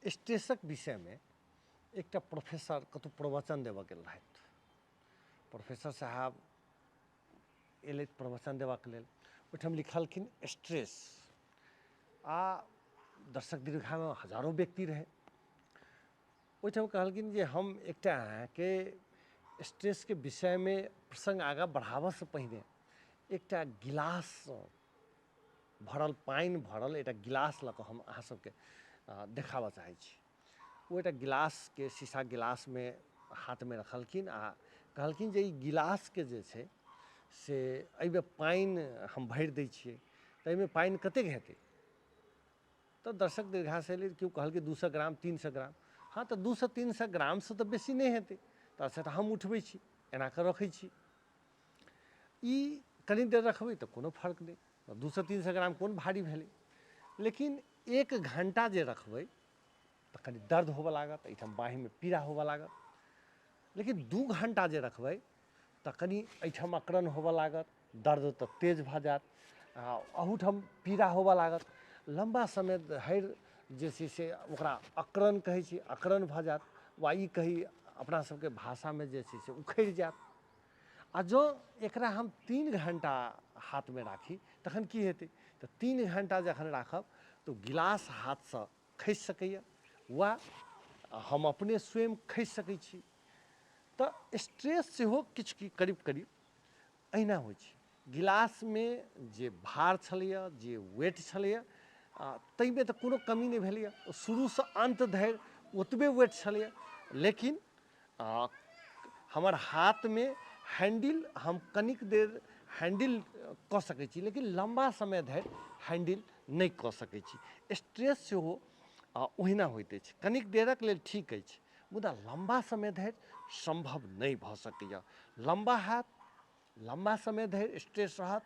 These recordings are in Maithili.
स्ट्रेसक विषय में एक प्रोफेसर कतौ प्रवचन देव गेल रहथि। प्रोफेसर साहब एलथि प्रवचन देबाक लेल, ओहिठाम लिखलखिन स्ट्रेस आ दर्शक दीर्घा में हजारों व्यक्ति रहे। ओहिठाम कहलखिन जे हम एकटा के स्ट्रेस के विषय में प्रसंग आगा बढ़ाबऽ से पहिने एकटा गिलास भरल पानि भरल एकटा गिलास लऽ कऽ हम अहाँ सबके देखाबऽ चाहै छी। वो एक गिलास के शीशा गिलास में हाथ में रखलखिन आ कहलखिन जे ई गिलास के जे छै से एहिमे पानि हम भरि दै छियै तऽ एहिमे पानि कतेक हेतै। तो दर्शक दीर्घा से एलै, केओ कहलकै 200 ग्राम 300 ग्राम। हाँ तो 200-300 ग्राम से तो बेसी नहीं हेतै, तो अच्छा तो हम उठबै छी, एना कऽ रखै छी। ई कनी देर रखबै तो कोनो फर्क नहीं, 200-300 ग्राम कोन भारी भेलै। लेकिन 1 घंटा जे रखबै तो कनी दर्द होबऽ लागत, एहिठाम बाँहि में पीड़ा होबऽ लागत। लेकिन 2 घंटा जे रखबै तो कनी एहिठाम अकड़न होबऽ लागत, दर्द तो तेज भऽ जायत, अहूठाम पीड़ा होबऽ लागत। लंबा समय धरि जे छै से ओकरा अकड़न कहै छी, अकड़न भऽ जायत, वा ई कही अपना सबके भाषा में जे छै से उखड़ि जायत। आ जो एकरा हम 3 घंटा हाथ में राखी तखन की हेतै, तो 3 घंटा जखन राखब तो गिलास हाथ से खसि सकैए वा हम अपने स्वयं खसि सकै छी। तो स्ट्रेस सेहो किछु करीब करीब अहिना होइ छै। गिलास में जे भार छलैए, जे वेट छलैए, ताहिमे तो कोनो कमी नहीं भेलैए, शुरू से अंत धरि ओतबे वेट छलैए। लेकिन हमर हाथ में हैंडल हम कनिक देर हैंडल कऽ सकै छी, लेकिन लंबा समय धरि हैंडल नहीं कऽ सकै छी। स्ट्रेस सेहो ओहिना होइत अछि, कनिक देरक लेल ठीक अछि, मुदा लंबा समय धरि संभव नहीं भऽ सकैए। लंबा हाथ लंबा समय धरि स्ट्रेस रहत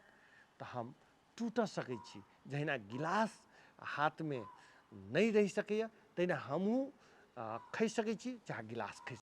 तो हम टूटऽ सकै छी। जहिना गिलास हाथ में नहीं रहि सकैए तहिना हमहूँ खसि सकै छी, चाहे गिलास खसि